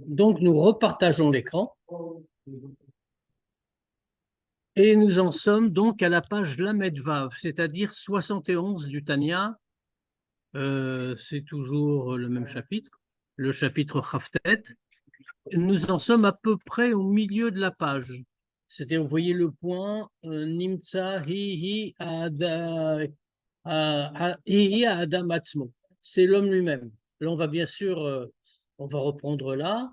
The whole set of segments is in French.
Donc, nous repartageons l'écran et nous en sommes donc à la page Lamed Vav, c'est-à-dire 71 du Tanya. C'est toujours le même chapitre, le chapitre Chaftet. Nous en sommes à peu près au milieu de la page. C'est-à-dire, vous voyez le point Nimtsa hi Adam Atzmo. C'est l'homme lui-même. Là, on va bien sûr, on va reprendre là,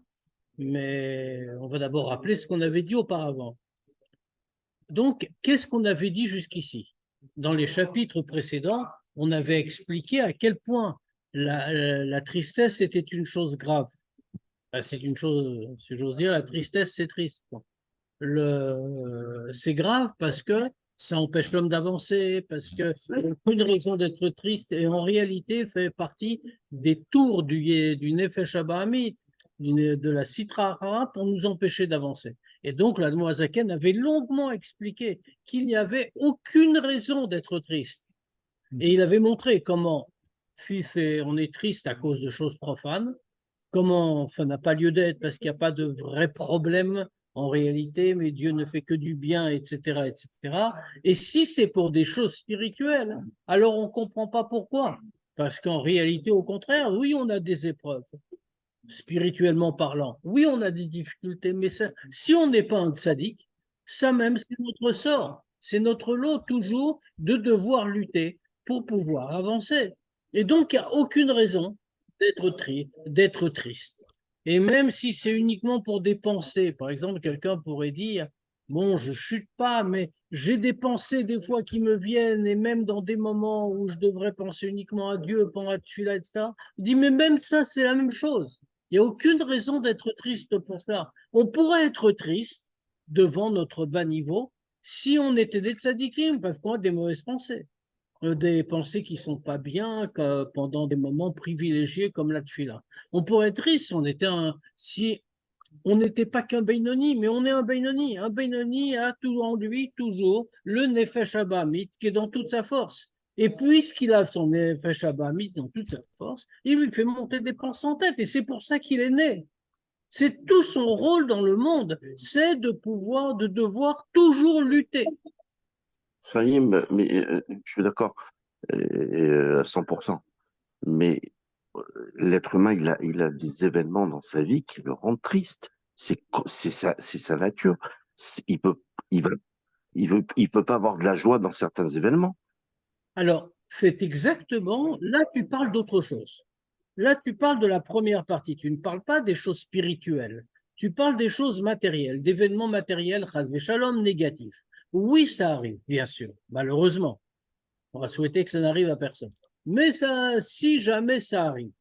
mais on va d'abord rappeler ce qu'on avait dit auparavant. Donc, qu'est-ce qu'on avait dit jusqu'ici? Dans les chapitres précédents, on avait expliqué à quel point la tristesse était une chose grave. C'est une chose, si j'ose dire, la tristesse, c'est triste. C'est grave parce que ça empêche l'homme d'avancer, parce que une raison d'être triste et en réalité fait partie des tours du Nefesh Abahamit, de la Sitra Achara pour nous empêcher d'avancer. Et donc, l'Admoazaken avait longuement expliqué qu'il n'y avait aucune raison d'être triste. Et il avait montré comment on est triste à cause de choses profanes, comment ça n'a pas lieu d'être parce qu'il n'y a pas de vrai problème en réalité, mais Dieu ne fait que du bien, etc., etc. Et si c'est pour des choses spirituelles, alors on ne comprend pas pourquoi. Parce qu'en réalité, au contraire, oui, on a des épreuves, spirituellement parlant. Oui, on a des difficultés, mais ça, si on n'est pas un tzaddik, ça même, c'est notre sort. C'est notre lot toujours de devoir lutter pour pouvoir avancer. Et donc, il n'y a aucune raison d'être triste. Et même si c'est uniquement pour des pensées, par exemple, quelqu'un pourrait dire, bon, je chute pas, mais j'ai des pensées des fois qui me viennent, et même dans des moments où je devrais penser uniquement à Dieu, pendant la tefila, etc. Il dit, mais même ça, c'est la même chose. Il n'y a aucune raison d'être triste pour ça. On pourrait être triste devant notre bas niveau si on était des tzadikim, parce qu'on a des mauvaises pensées, des pensées qui sont pas bien pendant des moments privilégiés comme la tefila. On pourrait être triste si on n'était pas qu'un Beinoni, mais on est un Beinoni. Un Beinoni a tout en lui toujours le Nefesh Abahamit qui est dans toute sa force. Et puisqu'il a son Nefesh Abahamit dans toute sa force, il lui fait monter des pensées en tête. Et c'est pour ça qu'il est né. C'est tout son rôle dans le monde, c'est de devoir toujours lutter. Fahim, mais je suis d'accord à 100%. Mais l'être humain, il a des événements dans sa vie qui le rendent triste. C'est sa nature. Il peut, il peut pas avoir de la joie dans certains événements. Alors, c'est exactement, là tu parles d'autre chose. Là tu parles de la première partie, tu ne parles pas des choses spirituelles, tu parles des choses matérielles, d'événements matériels, chas shalom négatifs. Oui, ça arrive, bien sûr, malheureusement. On va souhaiter que ça n'arrive à personne. Mais ça, si jamais ça arrive,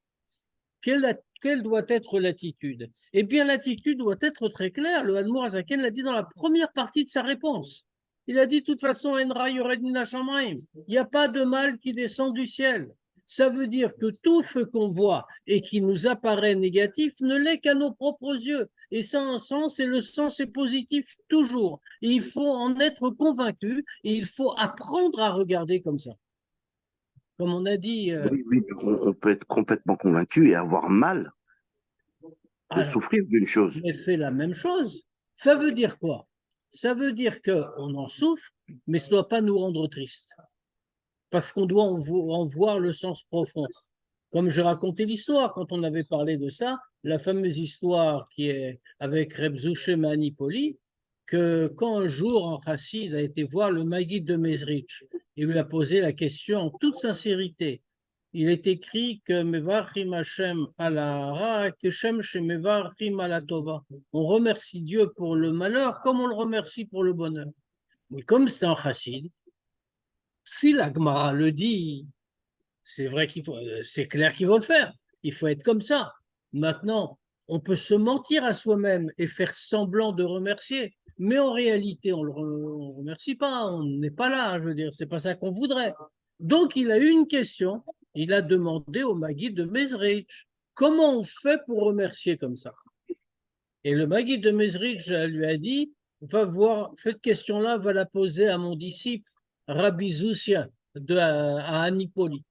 quelle doit être l'attitude? Eh bien, l'attitude doit être très claire. Le Hadmour Azaken l'a dit dans la première partie de sa réponse. Il a dit, de toute façon, Enra Yored Min Hashamayim. Il n'y a pas de mal qui descend du ciel. Ça veut dire que tout ce qu'on voit et qui nous apparaît négatif ne l'est qu'à nos propres yeux. Et ça a un sens, et le sens est positif toujours. Et il faut en être convaincu, et il faut apprendre à regarder comme ça. Comme on a dit, Oui, oui, on peut être complètement convaincu et avoir mal de alors, souffrir d'une chose. mais fait la même chose. Ça veut dire quoi? Ça veut dire qu'on en souffre, mais ça ne doit pas nous rendre tristes, parce qu'on doit en voir le sens profond. Comme je racontais l'histoire, quand on avait parlé de ça, la fameuse histoire qui est avec Reb Zouché Manipoli, que quand un jour un chassid a été voir le Maguide de Mezrich, il lui a posé la question en toute sincérité. Il est écrit que Mevarchim Hashem ala hara, Keshem shemevarchim ala tova. On remercie Dieu pour le malheur comme on le remercie pour le bonheur. Mais comme c'est un chassid, si la Gemara le dit, c'est vrai c'est clair qu'il faut le faire. Il faut être comme ça. Maintenant, on peut se mentir à soi-même et faire semblant de remercier, mais en réalité, on ne le remercie pas. On n'est pas là, je veux dire, c'est pas ça qu'on voudrait. Donc, il a eu une question. Il a demandé au Maguide de Mezrich comment on fait pour remercier comme ça. Et le Maguide de Mezrich lui a dit va voir, cette question-là, va la poser à mon disciple Rabbi Zoussia à Anipoli.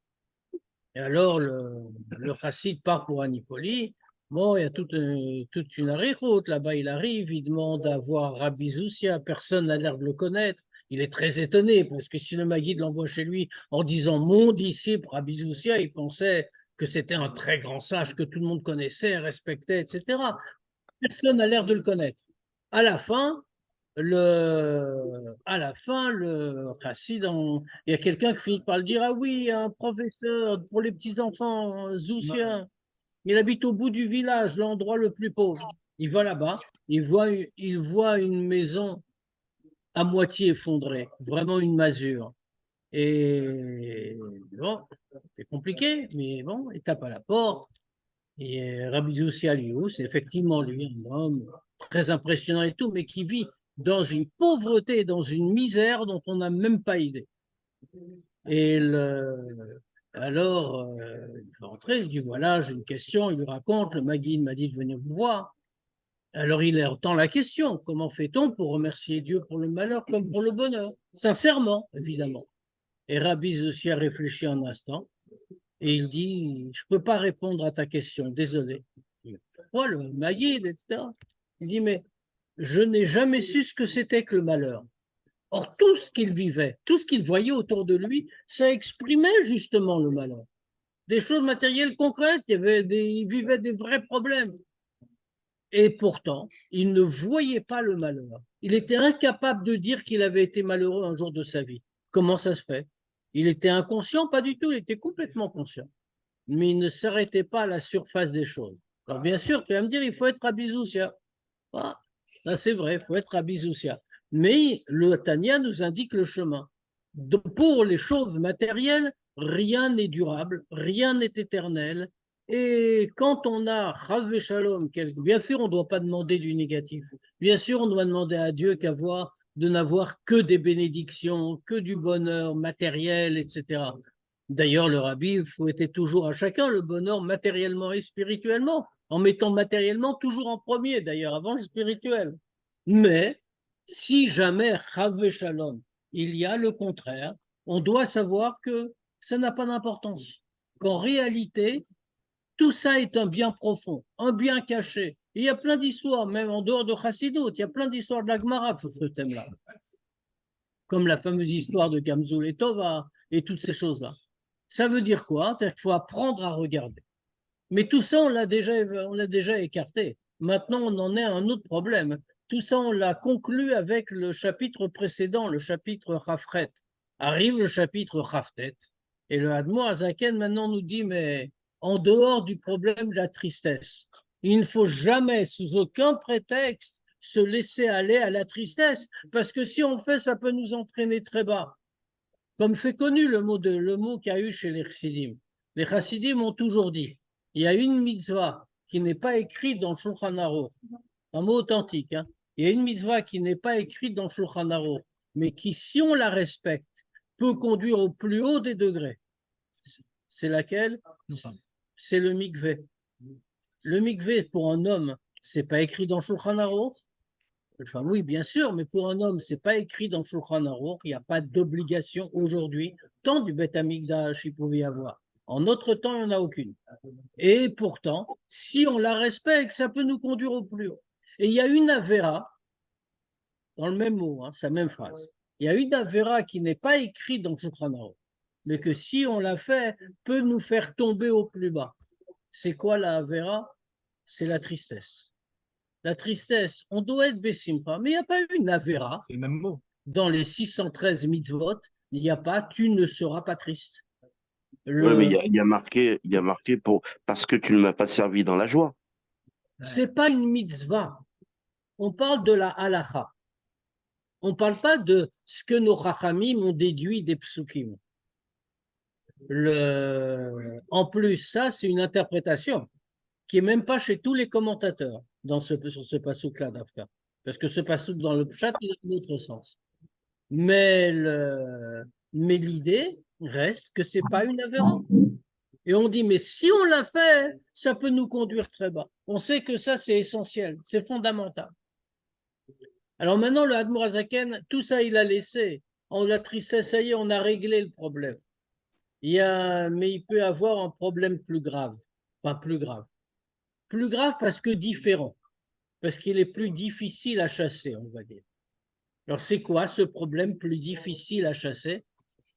Et alors, le le chassid part pour Anipoli. Bon, il y a toute une arichoute là-bas. Il arrive, il demande à voir Rabbi Zoussia. Personne n'a l'air de le connaître. Il est très étonné parce que si le Maguide l'envoie chez lui en disant mon disciple Rabbi Zoussia, il pensait que c'était un très grand sage que tout le monde connaissait, respectait, etc. Personne n'a l'air de le connaître. À la fin, le chassid, il y a quelqu'un qui finit par le dire, ah oui, un professeur pour les petits-enfants, Zoussia, il habite au bout du village, l'endroit le plus pauvre. Il va là-bas, il voit une maison à moitié effondrée, vraiment une masure. Et bon, c'est compliqué, mais bon, il tape à la porte. Et Rabbi Zoussia Liou, c'est effectivement lui, un homme très impressionnant et tout, mais qui vit dans une pauvreté, dans une misère dont on n'a même pas idée. Et alors, il va entrer, il dit voilà, j'ai une question, il lui raconte, le Maguide m'a dit de venir vous voir. Alors il entend la question, comment fait-on pour remercier Dieu pour le malheur comme pour le bonheur? Sincèrement, évidemment. Et Rabbi Zoussia réfléchit un instant, et il dit, je ne peux pas répondre à ta question, désolé. Pourquoi le Maguide, etc. Il dit, mais je n'ai jamais su ce que c'était que le malheur. Or, tout ce qu'il vivait, tout ce qu'il voyait autour de lui, ça exprimait justement le malheur. Des choses matérielles concrètes, il vivait des vrais problèmes. Et pourtant, il ne voyait pas le malheur. Il était incapable de dire qu'il avait été malheureux un jour de sa vie. Comment ça se fait? Il était inconscient? Pas du tout, il était complètement conscient. Mais il ne s'arrêtait pas à la surface des choses. Alors bien sûr, tu vas me dire, il faut être Rabbi Zoussia. Ah, là c'est vrai, il faut être Rabbi Zoussia. Mais le Tanya nous indique le chemin. Donc, pour les choses matérielles, rien n'est durable, rien n'est éternel. Et quand on a Chav Shalom, bien sûr, on ne doit pas demander du négatif. Bien sûr, on doit demander à Dieu de n'avoir que des bénédictions, que du bonheur matériel, etc. D'ailleurs, le rabbi souhaitait toujours à chacun le bonheur matériellement et spirituellement, en mettant matériellement toujours en premier, d'ailleurs, avant le spirituel. Mais si jamais, Chav Shalom, il y a le contraire, on doit savoir que ça n'a pas d'importance. Qu'en réalité, tout ça est un bien profond, un bien caché. Il y a plein d'histoires, même en dehors de Chassidut, il y a plein d'histoires de la Gemara sur ce thème-là. Comme la fameuse histoire de Gamzoul et Tova et toutes ces choses-là. Ça veut dire quoi? C'est-à-dire qu'il faut apprendre à regarder. Mais tout ça, on l'a déjà écarté. Maintenant, on en est à un autre problème. Tout ça, on l'a conclu avec le chapitre précédent, le chapitre Chafret. Arrive le chapitre Chaftet. Et le Hadmour Azaken maintenant nous dit, mais en dehors du problème de la tristesse, il ne faut jamais, sous aucun prétexte, se laisser aller à la tristesse, parce que si on fait, ça peut nous entraîner très bas. Comme fait connu le mot qu'il y a eu chez les chassidim. Les chassidim ont toujours dit, il y a une mitzvah qui n'est pas écrite dans le Shulchan Aruch, un mot authentique, hein. Il y a une mitzvah qui n'est pas écrite dans le Shulchan Aruch, mais qui, si on la respecte, peut conduire au plus haut des degrés. C'est laquelle? C'est le mikvé. Le mikvé, pour un homme, c'est pas écrit dans le Shulchan Aruch. Enfin, oui, bien sûr, mais pour un homme, c'est pas écrit dans Shulchan Aruch. Il n'y a pas d'obligation aujourd'hui. Tant du Beth Amikdash il pouvait y avoir. En notre temps, il n'y en a aucune. Et pourtant, si on la respecte, ça peut nous conduire au plus haut. Et il y a une avéra, dans le même mot, hein, sa même phrase. Il y a une avéra qui n'est pas écrite dans Shulchan Aruch, mais que si on la fait, peut nous faire tomber au plus bas. C'est quoi la avéra? C'est la tristesse. La tristesse, on doit être Bessimcha, mais il n'y a pas une avéra. C'est le même mot. Dans les 613 mitzvot, il n'y a pas tu ne seras pas triste. Oui, mais il y a marqué parce que tu ne m'as pas servi dans la joie. C'est pas une mitzvah. On parle de la halacha. On ne parle pas de ce que nos chachamim ont déduit des psukim. En plus, ça, c'est une interprétation qui n'est même pas chez tous les commentateurs sur ce passouk-là d'Afka. Parce que ce passouk dans le Pshat, il a un autre sens. Mais l'idée reste que ce n'est pas une avéra. Et on dit, mais si on l'a fait, ça peut nous conduire très bas. On sait que ça, c'est essentiel, c'est fondamental. Alors maintenant, le Hadmour Azaken, tout ça, il a laissé. En la tristesse, ça y est, on a réglé le problème. Mais il peut y avoir un problème plus grave. Enfin, plus grave. Plus grave parce que différent. Parce qu'il est plus difficile à chasser, on va dire. Alors, c'est quoi ce problème plus difficile à chasser?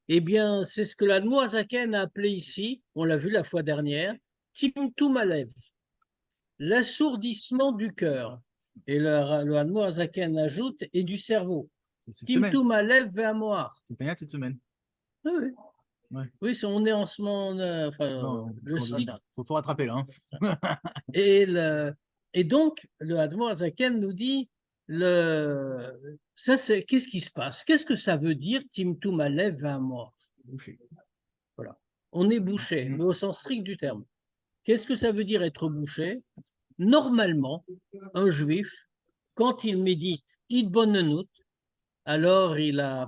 Eh bien, c'est ce que l'Admoazaken a appelé ici, on l'a vu la fois dernière, Timtum Alev, l'assourdissement du cœur. Et le Admoazaken ajoute, et du cerveau. C'est cette semaine. Timtum Alev Ve'amoar. C'est Tanya cette semaine. Oui, oui. Ouais. Oui, on est en ce moment, Non, le slip. faut rattraper là. Hein. Et donc, le Admoazaken nous dit, qu'est-ce qui se passe? Qu'est-ce que ça veut dire, Timtum Alev Ve'amoar? Bouché. Voilà. On est bouché, mais au sens strict du terme. Qu'est-ce que ça veut dire être bouché? Normalement, un juif, quand il médite Idbonenut, alors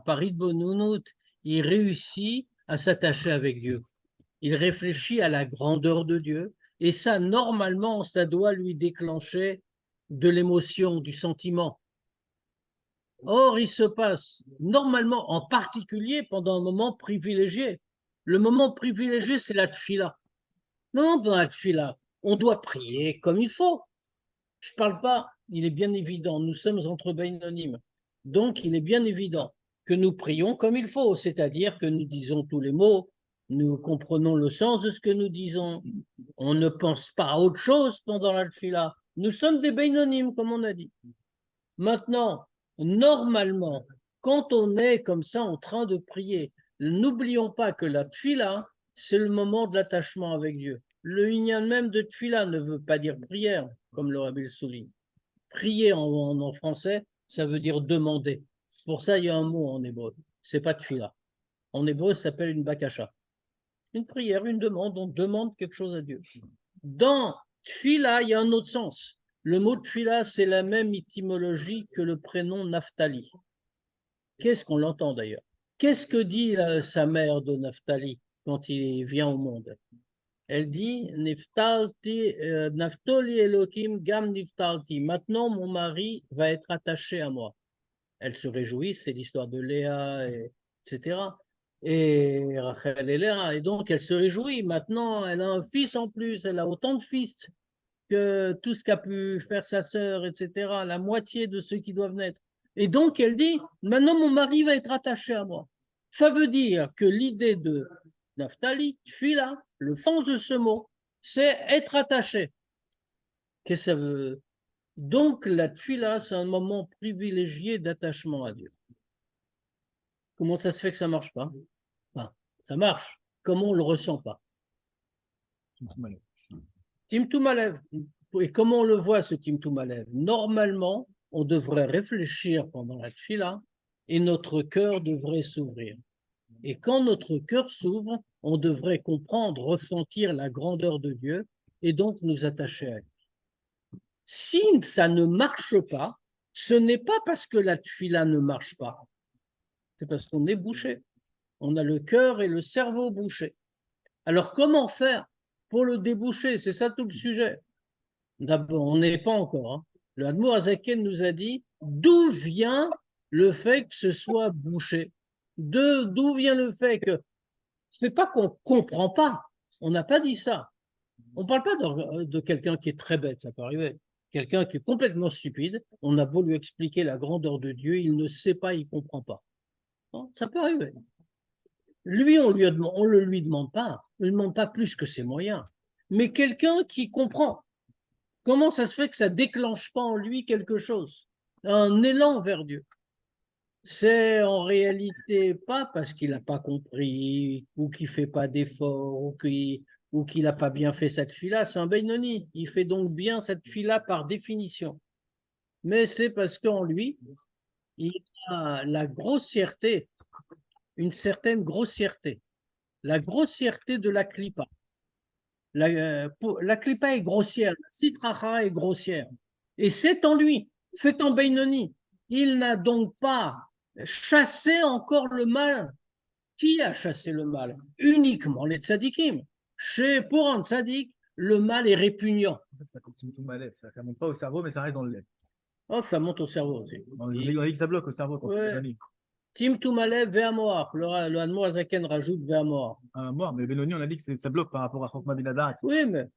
par Idbonenut, il réussit à s'attacher avec Dieu. Il réfléchit à la grandeur de Dieu, et ça, normalement, ça doit lui déclencher de l'émotion, du sentiment. Or, il se passe normalement, en particulier pendant un moment privilégié. Le moment privilégié, c'est la tfila. Non, dans la tfila, on doit prier comme il faut. Je ne parle pas, il est bien évident, nous sommes entre bainonymes. Donc, il est bien évident que nous prions comme il faut, c'est-à-dire que nous disons tous les mots, nous comprenons le sens de ce que nous disons. On ne pense pas à autre chose pendant la tfila. Nous sommes des bainonymes, comme on a dit. Maintenant, normalement, quand on est comme ça en train de prier, n'oublions pas que la tfila, c'est le moment de l'attachement avec Dieu. Le inyan même de tfila ne veut pas dire prière, comme le Rabbi le souligne. Prier en français, ça veut dire demander. Pour ça, il y a un mot en hébreu. C'est pas tfila. En hébreu, ça s'appelle une bakasha. Une prière, une demande, on demande quelque chose à Dieu. Dans tfila, il y a un autre sens. Le mot tfila, c'est la même étymologie que le prénom Naphtali. Qu'est-ce qu'on l'entend d'ailleurs? Qu'est-ce que dit sa mère de Naphtali quand il vient au monde? Elle dit Naftali Elohim Gam Niftalti. Maintenant, mon mari va être attaché à moi. Elle se réjouit, c'est l'histoire de Léa, etc. Et Rachel et Léa. Et donc, elle se réjouit. Maintenant, elle a un fils en plus. Elle a autant de fils que tout ce qu'a pu faire sa sœur, etc. La moitié de ceux qui doivent naître. Et donc, elle dit maintenant, mon mari va être attaché à moi. Ça veut dire que l'idée de Naphtali, Tfila, le sens de ce mot, c'est être attaché. Qu'est-ce que ça veut? Donc, la Tfila, c'est un moment privilégié d'attachement à Dieu. Comment ça se fait que ça ne marche pas? Enfin, ça marche. Comment on ne le ressent pas? Timtum Alev. Et comment on le voit, ce Timtum Alev? Normalement, on devrait réfléchir pendant la Tfila et notre cœur devrait s'ouvrir. Et quand notre cœur s'ouvre, on devrait comprendre, ressentir la grandeur de Dieu et donc nous attacher à lui. Si ça ne marche pas, ce n'est pas parce que la tfila ne marche pas, c'est parce qu'on est bouché. On a le cœur et le cerveau bouchés. Alors comment faire pour le déboucher? C'est ça tout le sujet. D'abord, on n'est pas encore. Hein. Le Admour Azaken nous a dit d'où vient le fait que ce soit bouché. D'où vient le fait que c'est pas qu'on comprend pas. On n'a pas dit ça. On ne parle pas de quelqu'un qui est très bête, ça peut arriver. Quelqu'un qui est complètement stupide, on a beau lui expliquer la grandeur de Dieu, il ne sait pas, il ne comprend pas. Non, ça peut arriver. Lui, on ne le lui demande pas. On ne lui demande pas plus que ses moyens. Mais quelqu'un qui comprend. Comment ça se fait que ça ne déclenche pas en lui quelque chose? Un élan vers Dieu. C'est en réalité pas parce qu'il n'a pas compris, ou qu'il ne fait pas d'effort, ou qu'il n'a pas bien fait cette fila, c'est un Benoni. Il fait donc bien cette fila par définition. Mais c'est parce qu'en lui, il a la grossièreté, une certaine grossièreté. La grossièreté de la klipa. La klipa est grossière, la sitracha est grossière. Et c'est en lui, c'est en Benoni. Il n'a donc pas chassé encore le mal. Qui a chassé le mal? Uniquement les tzadikim. Pour un tzadik, le mal est répugnant. Ça ne monte pas au cerveau, mais ça reste dans le lait. Oh, ça monte au cerveau aussi. On dit que ça bloque au cerveau quand c'est ouais. Timtum Alev Ve'amoar. Le Admour Azaken rajoute Ve'amoar. Mais Benoni, on a dit que ça bloque par rapport à Chokma Bin Hadat. Oui, mais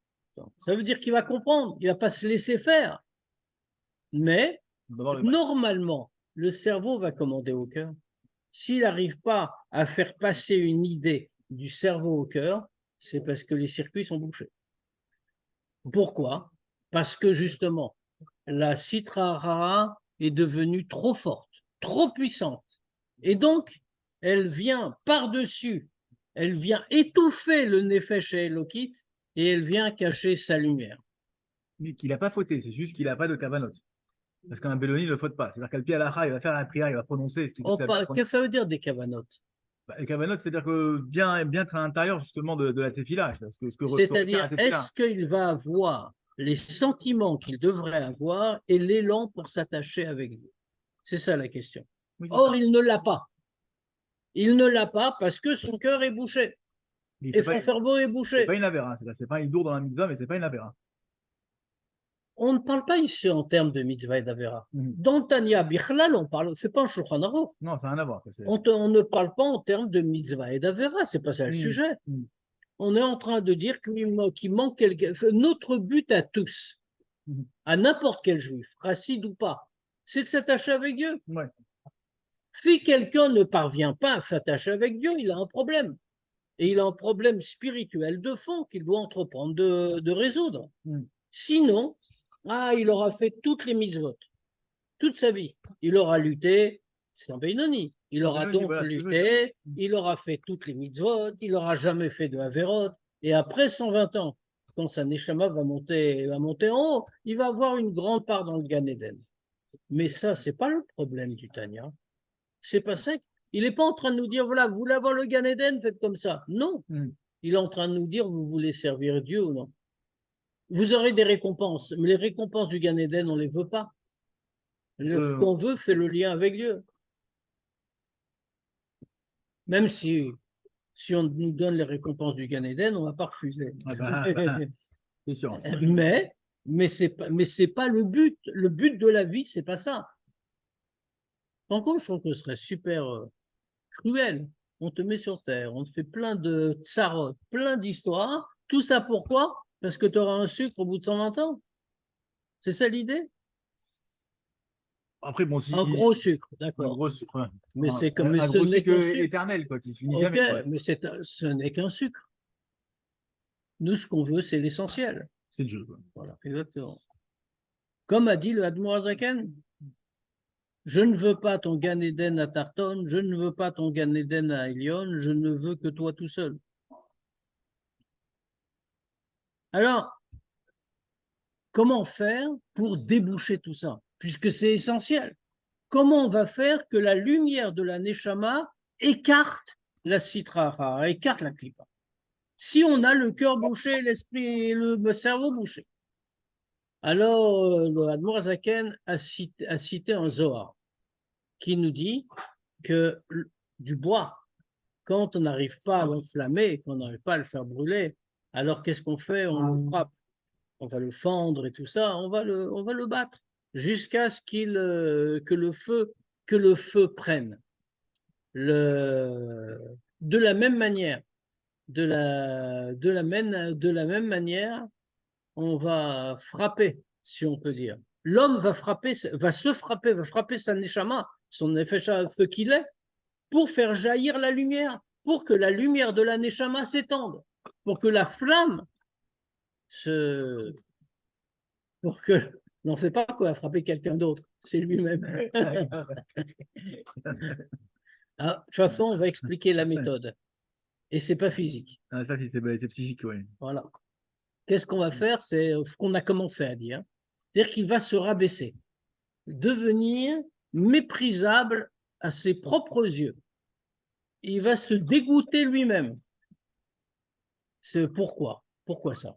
Ça veut dire qu'il va comprendre, il ne va pas se laisser faire. Mais D'abord, le mal. normalement, le cerveau va commander au cœur. S'il n'arrive pas à faire passer une idée du cerveau au cœur, c'est parce que les circuits sont bouchés. Pourquoi? Parce que justement, la Sitra Ahara est devenue trop forte, trop puissante. Et donc, elle vient par-dessus, elle vient étouffer le Nefesh et Elokit et elle vient cacher sa lumière. Mais qu'il n'a pas fauté, c'est juste qu'il n'a pas de kavanot. Parce qu'un Béloni ne faute pas. C'est-à-dire qu'à pied à la il va faire la prière, il va prononcer ce qui fait que ça va Qu'est-ce que ça veut dire des cavanotes? Les kavanot, c'est-à-dire que bien être à l'intérieur justement de la tefila. C'est-à-dire, est-ce qu'il va avoir les sentiments qu'il devrait avoir et l'élan pour s'attacher avec Dieu? C'est ça la question. Oui, Or, il ne l'a pas. Il ne l'a pas parce que son cœur est bouché. Et son cerveau est C'est bouché. pas une avéra, c'est pas une dour dans la mitzvah, mais c'est pas une avéra. On ne parle pas ici en termes de mitzvah et d'avera. Mhm. Dans Tanya Bichlal, on parle, c'est pas un Shulchan Aruch. Non, ça n'a rien à voir. On ne parle pas en termes de mitzvah et d'avera, c'est pas ça le sujet. On est en train de dire qu'il manque quelque... Notre but à tous, à n'importe quel juif, racide ou pas, c'est de s'attacher avec Dieu. Ouais. Si quelqu'un ne parvient pas à s'attacher avec Dieu, il a un problème. Et il a un problème spirituel de fond qu'il doit entreprendre de résoudre. Sinon, il aura fait toutes les mitzvot, toute sa vie. Il aura lutté, c'est un Benoni. Il aura donc lutté, il aura fait toutes les mitzvot, il n'aura jamais fait de Averot. Et après 120 ans, quand sa Neshama va monter en haut, il va avoir une grande part dans le Gan Eden. Mais ça, c'est pas le problème du Tanya. C'est pas ça. Il n'est pas en train de nous dire, voilà, vous voulez avoir le Gan Eden, faites comme ça. Non. Il est en train de nous dire, vous voulez servir Dieu ou non. Vous aurez des récompenses, mais les récompenses du Gan Eden, on ne les veut pas. Ce qu'on veut, c'est le lien avec Dieu. Même si on nous donne les récompenses du Gan Eden, on ne va pas refuser. C'est sûr. Mais c'est pas le but. Le but de la vie, c'est pas ça. En gros, je trouve que ce serait super cruel. On te met sur terre, on te fait plein de tsarot, plein d'histoires. Tout ça pourquoi? Parce que tu auras un sucre au bout de 120 ans. C'est ça l'idée? Après, bon, si... Un gros sucre, Un d'accord. gros sucre. Mais c'est comme un ce gros n'est sucre qu'un sucre. éternel, quoi, qui se finit Ok, jamais. Quoi. mais ce n'est qu'un sucre. Nous, ce qu'on veut, c'est l'essentiel. C'est le jeu. Quoi. Voilà, exactement. Comme a dit le Admor Hazaken, je ne veux pas ton Gan Eden à Tarton, je ne veux pas ton Gan Eden à Elion, je ne veux que toi tout seul. Alors, comment faire pour déboucher tout ça? Puisque c'est essentiel. Comment on va faire que la lumière de la Neshama écarte la Sitra, écarte la Klippa? Si on a le cœur bouché, l'esprit et le cerveau bouché. Alors, le Admor Hazaken a cité un Zohar qui nous dit que du bois, quand on n'arrive pas à l'enflammer, qu'on n'arrive pas à le faire brûler, alors qu'est-ce qu'on fait? On le frappe, on va le fendre et tout ça, on va le battre jusqu'à ce que le feu prenne. De la même manière, on va frapper, si on peut dire. L'homme va frapper sa neshama, son nefesh feu qu'il est, pour faire jaillir la lumière, pour que la lumière de la neshama s'étende, pour que la flamme pour que n'en fait pas quoi, frapper quelqu'un d'autre, c'est lui-même. De toute façon, on va expliquer la méthode. Et c'est pas physique. C'est psychique, oui. Voilà. Qu'est-ce qu'on va faire? C'est ce qu'on a commencé à dire. C'est-à-dire qu'il va se rabaisser, devenir méprisable à ses propres yeux. Il va se dégoûter lui-même. C'est pourquoi? Pourquoi ça?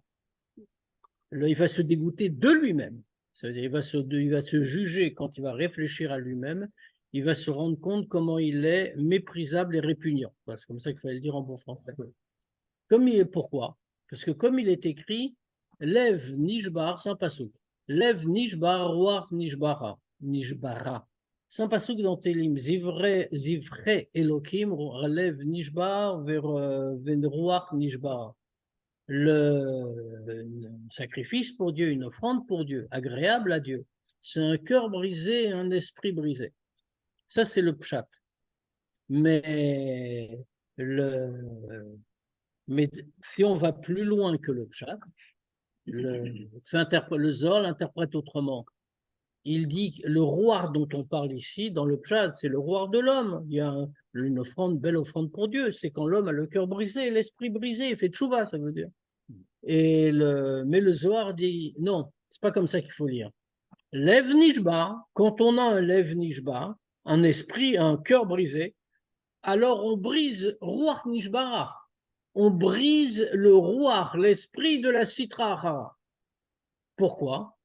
Il va se dégoûter de lui-même. C'est-à-dire, il va se juger quand il va réfléchir à lui-même. Il va se rendre compte comment il est méprisable et répugnant. C'est comme ça qu'il fallait le dire en bon français. Pourquoi? Parce que comme il est écrit, Lev Nishbar, c'est un pasouk. Lev Nishbar, Ruach Nishbara. C'est un pasouk dans Télim. Zivrei Elokim, Lev Nishbar, Ruach Nishbara. sacrifice pour Dieu, une offrande pour Dieu, agréable à Dieu. C'est un cœur brisé, un esprit brisé. Ça, c'est le pshat. Mais, mais si on va plus loin que le pshat, le Zohar l'interprète autrement. Il dit que le roi dont on parle ici, dans le pshat, c'est le roi de l'homme. Il y a une offrande, belle offrande pour Dieu. C'est quand l'homme a le cœur brisé, l'esprit brisé, il fait tchouva, ça veut dire. Mais le Zohar dit, non, c'est pas comme ça qu'il faut lire. Lev Nishba, quand on a un Lev Nishba, un esprit, un cœur brisé, alors on brise Ruach Nishbara. On brise le Ruach, l'esprit de la Sitra Achara. Pourquoi?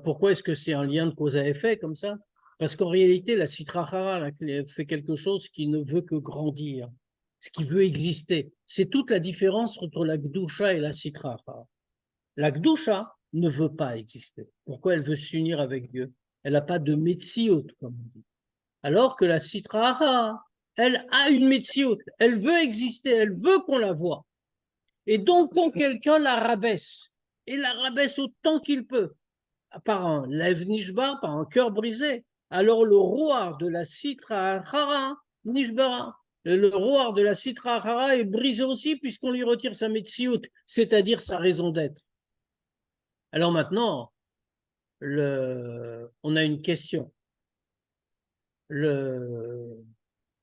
Pourquoi est-ce que c'est un lien de cause à effet comme ça? Parce qu'en réalité, la Sitra Achara fait quelque chose qui ne veut que grandir, ce qui veut exister. C'est toute la différence entre la Gdusha et la Sitra Achara. La Gdusha ne veut pas exister. Pourquoi elle veut s'unir avec Dieu? Elle n'a pas de Metziot, comme on dit. Alors que la Sitra Achara, elle a une Metziot. Elle veut exister, elle veut qu'on la voie. Et donc, quand quelqu'un la rabaisse, et la rabaisse autant qu'il peut, par un Lev Nishba, par un cœur brisé, alors le roi de la Sitra Achara, Nishbara, le roi de la Sitra Achara est brisé aussi puisqu'on lui retire sa Metziot, c'est-à-dire sa raison d'être. Alors maintenant, on a une question.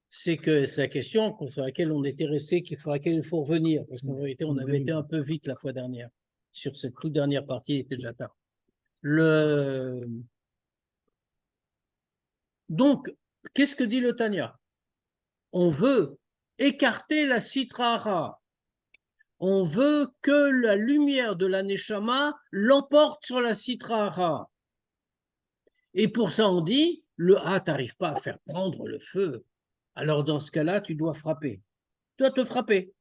C'est la question sur laquelle on était resté, sur laquelle il faut revenir, parce qu'en vérité, on avait été un peu vite la fois dernière. Sur cette toute dernière partie, il était déjà tard. Donc, qu'est-ce que dit le Tanya? On veut écarter la Sitra Achara. On veut que la lumière de la Neshama l'emporte sur la Sitra Achara. Et pour ça, on dit, t'arrives pas à faire prendre le feu. Alors, dans ce cas-là, tu dois frapper. Tu dois te frapper.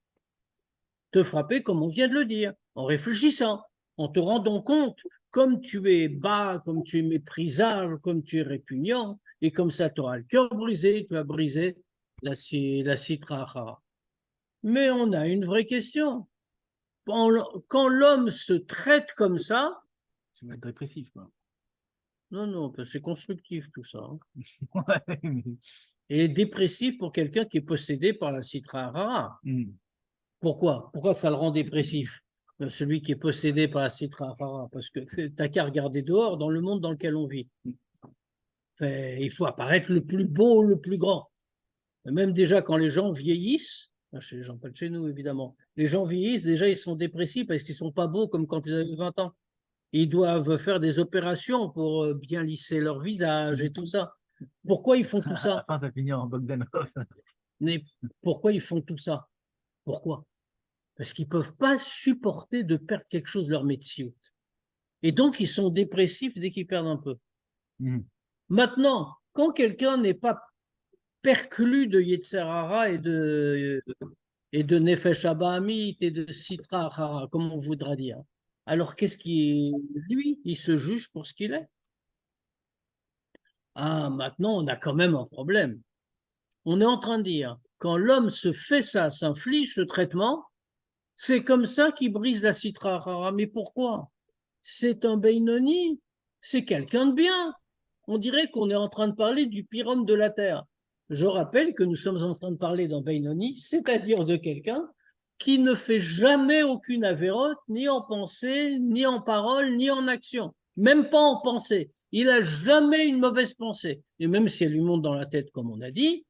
Te frapper, comme on vient de le dire, en réfléchissant, en te rendant compte, comme tu es bas, comme tu es méprisable, comme tu es répugnant, et comme ça, tu auras le cœur brisé, tu as brisé la Sitra Achara. Mais on a une vraie question. Quand l'homme se traite comme ça, va être dépressif, quoi. Non, c'est constructif tout ça. Hein. Ouais, mais... Et dépressif pour quelqu'un qui est possédé par la Sitra Achara. Pourquoi? Pourquoi ça le rend dépressif? Celui qui est possédé par la Sitra Achara. Parce que t'as qu'à regarder dehors dans le monde dans lequel on vit. Il faut apparaître le plus beau, le plus grand. Même déjà quand les gens vieillissent, chez les gens pas de chez nous évidemment, les gens vieillissent, déjà ils sont dépressifs parce qu'ils sont pas beaux comme quand ils avaient 20 ans. Ils doivent faire des opérations pour bien lisser leur visage et tout ça. Pourquoi ils font tout ça? À la fin, ça finit en Bogdanov. Mais pourquoi ils font tout ça? Pourquoi? Parce qu'ils ne peuvent pas supporter de perdre quelque chose de leur métier. Et donc, ils sont dépressifs dès qu'ils perdent un peu. Maintenant, quand quelqu'un n'est pas perclus de Yetzer Hara et de Nefesh Abahamit et de Sitra Achara, comme on voudra dire. Alors, lui, il se juge pour ce qu'il est. Ah, maintenant, on a quand même un problème. On est en train de dire, quand l'homme se fait ça, s'inflige ce traitement, c'est comme ça qu'il brise la Sitra Achara. Mais pourquoi? C'est un Beinoni, c'est quelqu'un de bien. On dirait qu'on est en train de parler du pire homme de la terre. Je rappelle que nous sommes en train de parler d'un Beinoni, c'est-à-dire de quelqu'un qui ne fait jamais aucune avérote, ni en pensée, ni en parole, ni en action. Même pas en pensée. Il n'a jamais une mauvaise pensée. Et même si elle lui monte dans la tête, comme on a dit,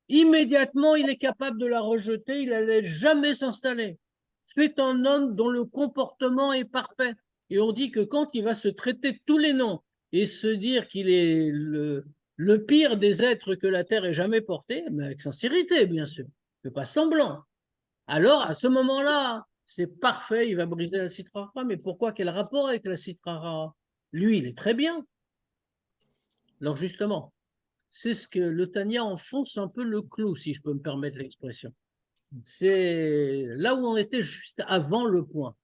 immédiatement, il est capable de la rejeter, il ne la laisse jamais s'installer. C'est un homme dont le comportement est parfait. Et on dit que quand il va se traiter de tous les noms et se dire qu'il est le pire des êtres que la Terre ait jamais porté, mais avec sincérité, bien sûr, ne fait pas semblant. Alors, à ce moment-là, c'est parfait, il va briser la Sitra Achara. Mais pourquoi? Quel rapport avec la Sitra Achara? Lui, il est très bien. Alors, justement, c'est ce que le Tanya enfonce un peu le clou, si je peux me permettre l'expression. C'est là où on était juste avant le point.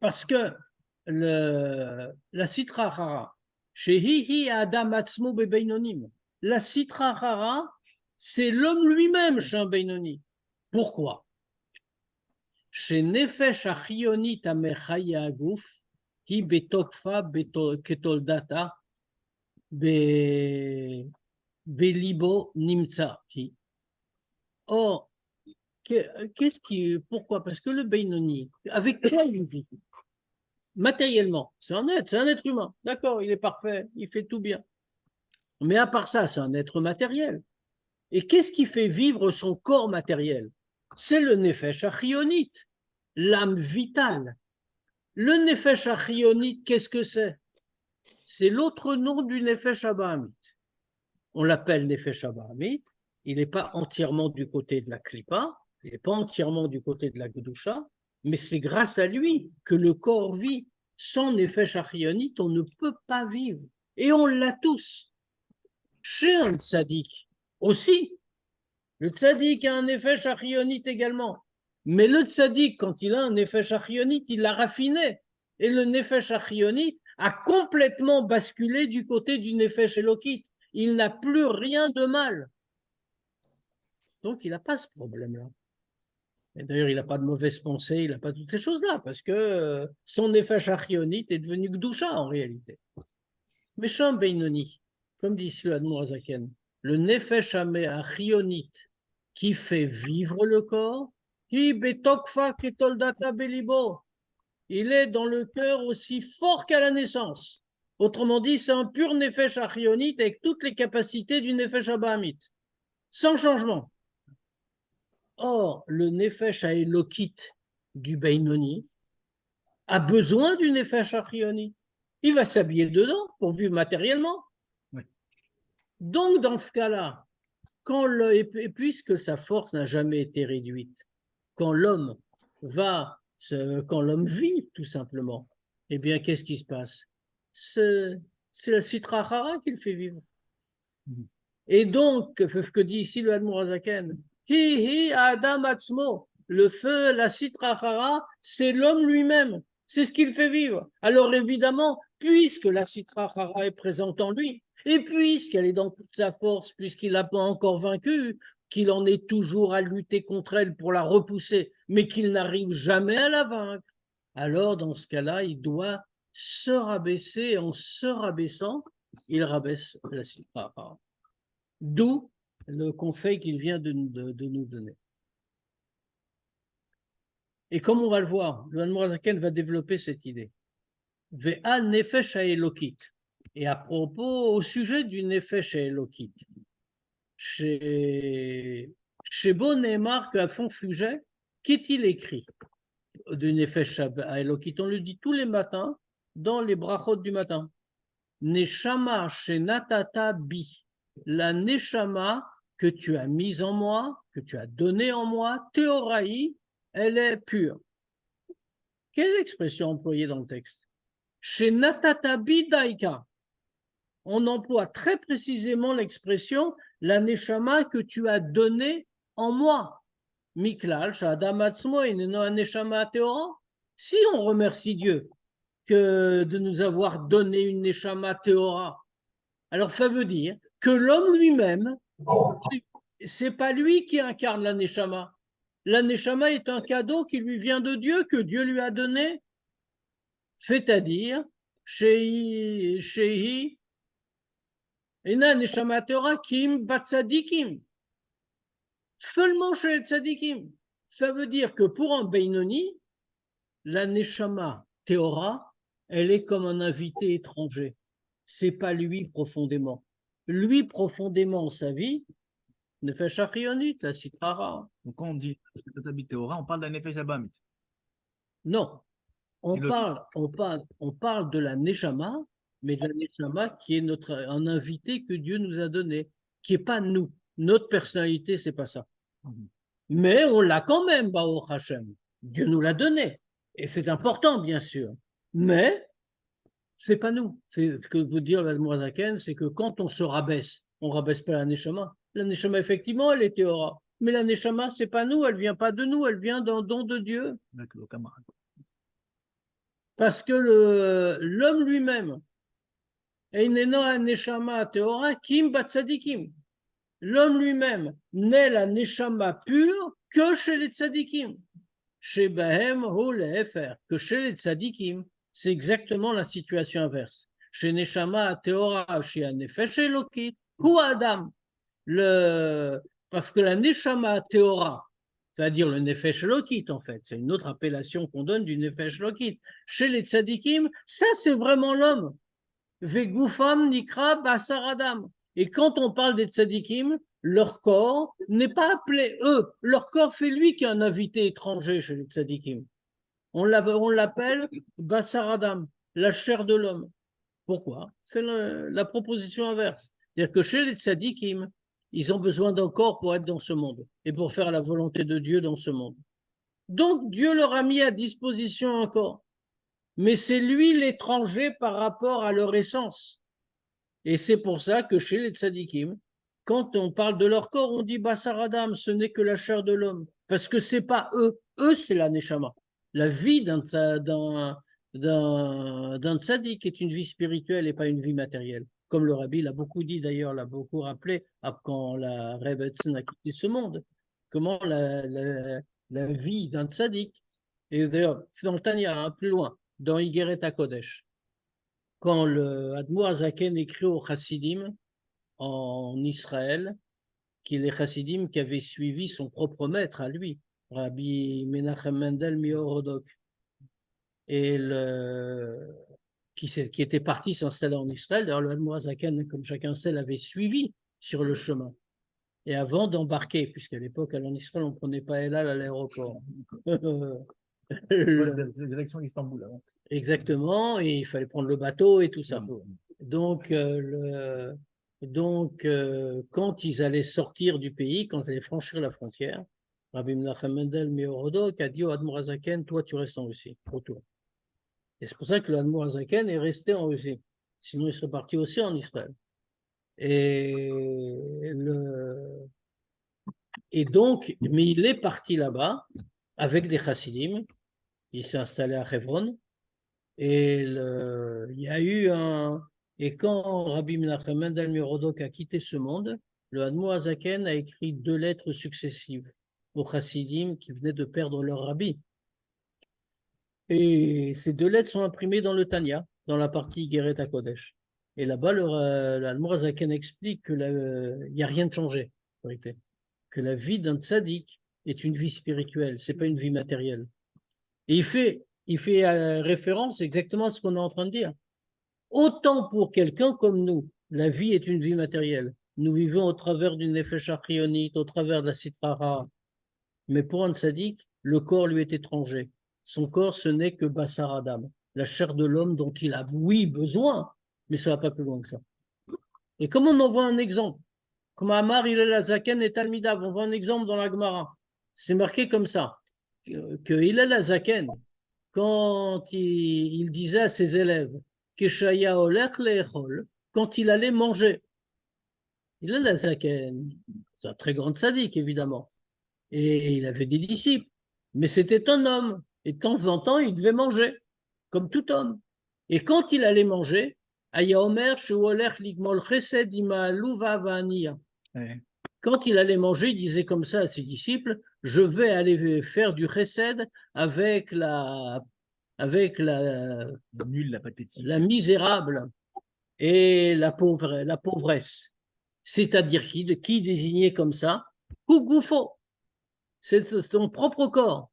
Parce que la Sitra Achara, Shehihi Adam Atzmo Bebeinonim, la Sitra Achara, c'est l'homme lui-même chez un Beinoni. Pourquoi? chez Nefesh Achionit Amechaya Aguf, qui betokfa ketoldata, belibo nimtsa. Or, pourquoi? Parce que le Beinoni, avec quoi il vit? Matériellement, c'est un être humain. D'accord, il est parfait, il fait tout bien. Mais à part ça, c'est un être matériel. Et qu'est-ce qui fait vivre son corps matériel? C'est le Nefesh Achionit, l'âme vitale. Le Nefesh Achionit, qu'est-ce que c'est? C'est l'autre nom du Nefesh Abahamit. On l'appelle Nefesh Abahamit. Il n'est pas entièrement du côté de la Klippa, il n'est pas entièrement du côté de la Gdusha, mais c'est grâce à lui que le corps vit. Sans Nefesh Achionit, on ne peut pas vivre. Et on l'a tous. Chez un tzaddik aussi. Le tzaddik a un Nefesh Achionit également. Mais le tzaddik, quand il a un Nefesh Achionit, il l'a raffiné. Et le Nefesh Achionit a complètement basculé du côté du Nefesh Elokit. Il n'a plus rien de mal. Donc, il n'a pas ce problème-là. Et d'ailleurs, il n'a pas de mauvaise pensée, il n'a pas toutes ces choses-là, parce que son Nefesh Achionit est devenu Gdusha en réalité. Mais Sham Beinoni, comme dit ici l'Admor Azaken, le Nefesh Achionit qui fait vivre le corps, il est dans le cœur aussi fort qu'à la naissance. Autrement dit, c'est un pur Nefesh Achionit avec toutes les capacités du Nefesh Abahamit, sans changement. Or, le Nefesh Elokit du Beinoni a besoin du Nefesh Achionit. Il va s'habiller dedans pour vivre matériellement. Oui. Donc, dans ce cas-là, puisque sa force n'a jamais été réduite, quand l'homme vit tout simplement, eh bien, qu'est-ce qui se passe? C'est la Sitra Achara qui le fait vivre. Et donc, ce que dit ici le Admor Azaken, hi Adam Atzmo, le feu, la Sitra Achara, c'est l'homme lui-même, c'est ce qu'il fait vivre. Alors évidemment, puisque la Sitra Achara est présente en lui, et puisqu'elle est dans toute sa force, puisqu'il n'a pas encore vaincu, qu'il en est toujours à lutter contre elle pour la repousser, mais qu'il n'arrive jamais à la vaincre, alors dans ce cas-là, il doit se rabaisser. En se rabaissant, il rabaisse la Sitra Achara. D'où le conseil qu'il vient de nous donner. Et comme on va le voir, le Admor Azaken va développer cette idée. Ve'a nefesh ha'elokit. Et à propos, au sujet du nefesh ha'elokit, chez Bo Neymar, qu'à fond sujet, qu'est-il écrit du nefesh ha'elokit? On le dit tous les matins dans les brachot du matin. Neshama shenatata bi. La neshama que tu as mise en moi, que tu as donnée en moi, théoraï, elle est pure. Quelle expression employée dans le texte? Chez Natatabi Daika, on emploie très précisément l'expression la neshama que tu as donnée en moi. Miklal, Shadamatsmo, Ineno Neshama Théora. Si on remercie Dieu de nous avoir donné une neshama Théora, alors ça veut dire que l'homme lui-même, c'est pas lui qui incarne la neshama. La neshama est un cadeau qui lui vient de Dieu, que Dieu lui a donné. C'est-à-dire, Shehi, Ena neshama Torah kim batzadikim. Seulement chez les tzadikim. Ça veut dire que pour un Beinoni, la neshama Théora, elle est comme un invité étranger. C'est pas lui profondément. Lui profondément, sa vie, Nefesh Achionit, la Sitra. Donc, quand on dit Tatabi Théora, on parle d'un Nefesh Abahamit. Non, on parle de la Neshama, mais de la Neshama qui est un invité que Dieu nous a donné, qui n'est pas nous. Notre personnalité, c'est pas ça. Mais on l'a quand même, Baruch Hashem. Dieu nous l'a donné. Et c'est important, bien sûr. Mais c'est pas nous. C'est ce que veut dire l'Admor Azaken, c'est que quand on se rabaisse, on rabaisse pas la Neshama. La Neshama, effectivement, elle est Théora. Mais la Neshama, c'est pas nous, elle vient pas de nous, elle vient d'un don de Dieu. D'accord, camarade. Parce que l'homme lui-même, l'homme lui-même n'est la neshama pure que chez les tzadikim. chez Bahem ou Lefer, que chez les tzadikim, c'est exactement la situation inverse. Chez Neshama Teora, chez Nefesh Elokit, ou Adam. Parce que la Neshama Teora, c'est-à-dire le Nefesh Elokit en fait, c'est une autre appellation qu'on donne du Nefesh Elokit. Chez les tzadikim, ça c'est vraiment l'homme. Vegufam Nikra Basar Adam. Et quand on parle des tzadikim, leur corps n'est pas appelé eux. Leur corps fait lui qui est un invité étranger chez les tzadikim. On l'appelle Basar Adam, la chair de l'homme. Pourquoi? C'est la proposition inverse. C'est-à-dire que chez les tzadikim, ils ont besoin d'un corps pour être dans ce monde et pour faire la volonté de Dieu dans ce monde. Donc Dieu leur a mis à disposition un corps. Mais c'est lui l'étranger par rapport à leur essence. Et c'est pour ça que chez les tzadikim, quand on parle de leur corps, on dit Basar Adam, ce n'est que la chair de l'homme. Parce que c'est pas eux. Eux, c'est la neshama. La vie d'un tzadik est une vie spirituelle et pas une vie matérielle. Comme le rabbi l'a beaucoup dit d'ailleurs, l'a beaucoup rappelé quand la Rebbe Etzen a quitté ce monde. Comment la vie d'un tzadik, et d'ailleurs, dans le Tanya, plus loin, dans Igeret HaKodesh, quand le Admour Azaken écrit aux Chassidim en Israël, qui est les Chassidim qui avaient suivi son propre maître à lui, Rabbi Menachem Mendel Miorodok, et qui était parti s'installer en Israël. D'ailleurs, le Admour Azaken, comme chacun sait, l'avait suivi sur le chemin. Et avant d'embarquer, puisqu'à l'époque, en Israël, on ne prenait pas Elal à l'aéroport. Direction Istanbul avant. Exactement, et il fallait prendre le bateau et tout ça. Donc, quand ils allaient sortir du pays, quand ils allaient franchir la frontière, Rabbi Menachem Mendel Meorodok a dit au Admour Azaken, toi tu restes en Russie, retour. Et c'est pour ça que l'Admour Azaken est resté en Russie. Sinon, il serait parti aussi en Israël. Et donc, mais il est parti là-bas avec des chassidim. Il s'est installé à Hebron. Et il y a eu et quand Rabbi Menachem Mendel Meorodok a quitté ce monde, le Admour Azaken a écrit 2 lettres successives aux chassidim qui venaient de perdre leur rabbi. Et ces 2 lettres sont imprimées dans le Tanya, dans la partie Igeret HaKodesh. Et là-bas, l'Admour Azaken explique que il n'y a rien de changé, en vérité. Que la vie d'un tzaddik est une vie spirituelle, c'est pas une vie matérielle. Et il fait référence exactement à ce qu'on est en train de dire. Autant pour quelqu'un comme nous, la vie est une vie matérielle. Nous vivons au travers d'une nefesh achionite, au travers de la sitrara. Mais pour un tzaddik, le corps lui est étranger. Son corps, ce n'est que Basar Adam, la chair de l'homme dont il a, oui, besoin, mais ça ne va pas plus loin que ça. Et comme on en voit un exemple, comme Amar, Hillel Azaken et Talmidav, on voit un exemple dans la Gemara. C'est marqué comme ça, que Hillel Azaken, quand il disait à ses élèves, Keshaya olech leechol, quand il allait manger, Hillel Azaken, c'est un très grand sadique, évidemment, et il avait des disciples, mais c'était un homme, et de temps en temps, il devait manger, comme tout homme. Et quand il allait manger, Aya Omer, Sheolech ligmol chesed ima'alu va'avaniya. Quand il allait manger, il disait comme ça à ses disciples, je vais aller faire du chesed avec la nulle, la pathétique, la misérable et la pauvresse. C'est-à-dire qui désignait comme ça Kougoufo. C'est son propre corps.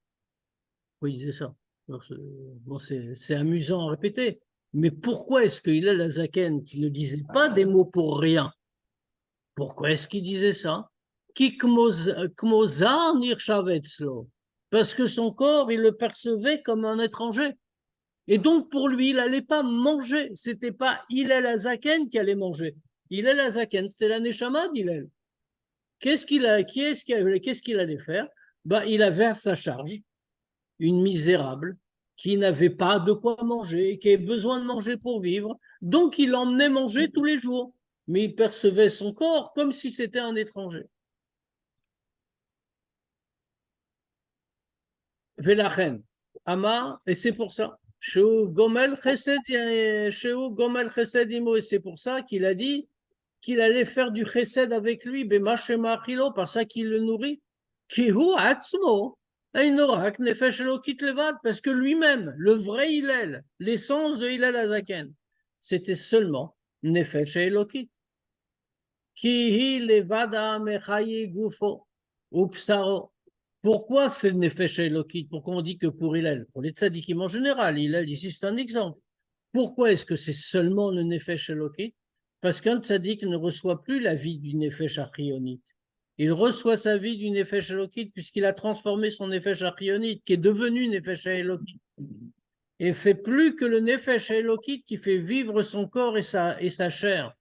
Pourquoi il disait ça? Bon, c'est amusant à répéter. Mais pourquoi est-ce qu'il a la Zaken qui ne disait pas des mots pour rien? Pourquoi est-ce qu'il disait ça? Parce que son corps, il le percevait comme un étranger. Et donc, pour lui, il n'allait pas manger. C'était pas Hillel Azaken qui allait manger. Hillel Azaken, c'était la Neshama d'Hillel. Qu'est-ce qu'il allait faire? Il avait à sa charge une misérable qui n'avait pas de quoi manger, qui avait besoin de manger pour vivre. Donc, il l'emmenait manger tous les jours. Mais il percevait son corps comme si c'était un étranger. Velachen, Amar, et c'est pour ça. Sheu Gomel Chesed Imo, et c'est pour ça qu'il a dit qu'il allait faire du Chesed avec lui, Bema Shema Achilo, par ça qu'il le nourrit. Kihu Atzmo, Ainorak, Nefesh Elokit Levad, parce que lui-même, le vrai Hillel, l'essence de Hillel Azaken, c'était seulement Nefesh Elokit. Ki Levada Mechaye Gufo, Upsaro. Pourquoi fait Nefesh Elokit? Pourquoi on dit que pour Hillel? Pour les tzadikim en général, Hillel, ici, c'est un exemple. Pourquoi est-ce que c'est seulement le Nefesh Elokit? Parce qu'un tzadik ne reçoit plus la vie du Nefesh Achionite. Il reçoit sa vie du Nefesh Elokit puisqu'il a transformé son Nefesh Achionite, qui est devenu Nefesh Elokit. Et fait plus que le Nefesh Elokit qui fait vivre son corps et sa chair.